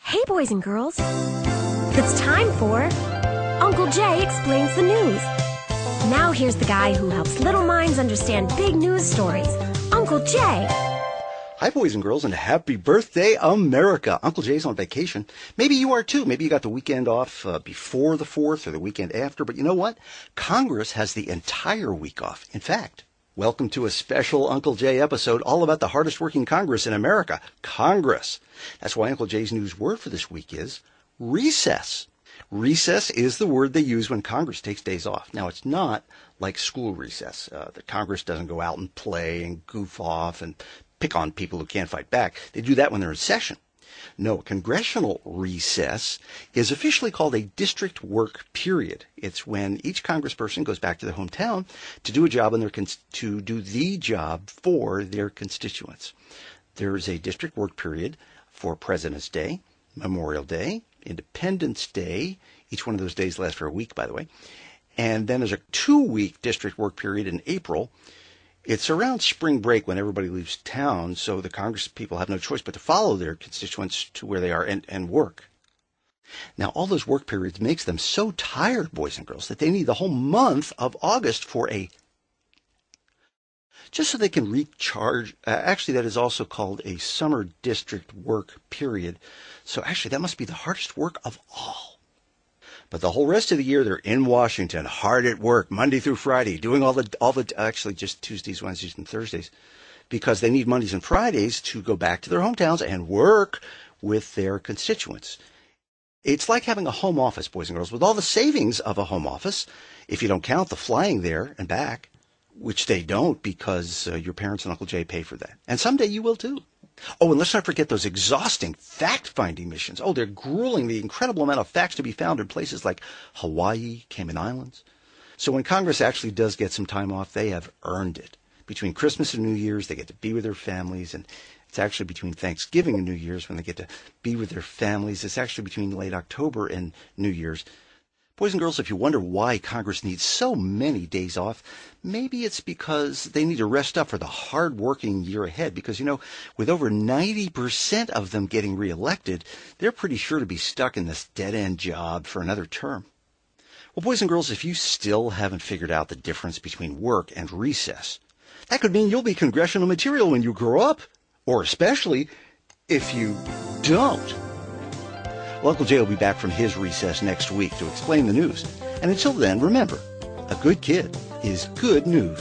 Hey, boys and girls. It's time for Uncle Jay Explains the News. Now here's the guy who helps little minds understand big news stories, Uncle Jay. Hi, boys and girls, and happy birthday, America. Uncle Jay's on vacation. Maybe you are too. Maybe you got the weekend off before the 4th or the weekend after. But you know what? Congress has the entire week off. In fact, welcome to a special Uncle Jay episode all about the hardest working Congress in America, Congress. That's why Uncle Jay's news word for this week is recess. Recess is the word they use when Congress takes days off. Now, it's not like school recess. The Congress doesn't go out and play and goof off and pick on people who can't fight back. They do that when they're in session. No, congressional recess is officially called a district work period. It's when each congressperson goes back to their hometown to do a job to do the job for their constituents. There is a district work period for President's Day, Memorial Day, Independence Day. Each one of those days lasts for a week, by the way. And then there's a 2-week district work period in April. It's around spring break when everybody leaves town, so the Congress people have no choice but to follow their constituents to where they are and work. Now, all those work periods makes them so tired, boys and girls, that they need the whole month of August for just so they can recharge. Actually, that is also called a summer district work period. So actually, that must be the hardest work of all. But the whole rest of the year, they're in Washington, hard at work, Monday through Friday, doing actually just Tuesdays, Wednesdays, and Thursdays, because they need Mondays and Fridays to go back to their hometowns and work with their constituents. It's like having a home office, boys and girls, with all the savings of a home office, if you don't count the flying there and back, which they don't because your parents and Uncle Jay pay for that. And someday you will too. Oh, and let's not forget those exhausting fact-finding missions. Oh, they're grueling, the incredible amount of facts to be found in places like Hawaii, Cayman Islands. So when Congress actually does get some time off, they have earned it. Between Christmas and New Year's, they get to be with their families, and it's actually between Thanksgiving and New Year's when they get to be with their families. It's actually between late October and New Year's. Boys and girls, if you wonder why Congress needs so many days off, maybe it's because they need to rest up for the hard-working year ahead. Because, with over 90% of them getting reelected, they're pretty sure to be stuck in this dead-end job for another term. Well, boys and girls, if you still haven't figured out the difference between work and recess, that could mean you'll be congressional material when you grow up, or especially if you don't. Well, Uncle Jay will be back from his recess next week to explain the news. And until then, remember, a good kid is good news.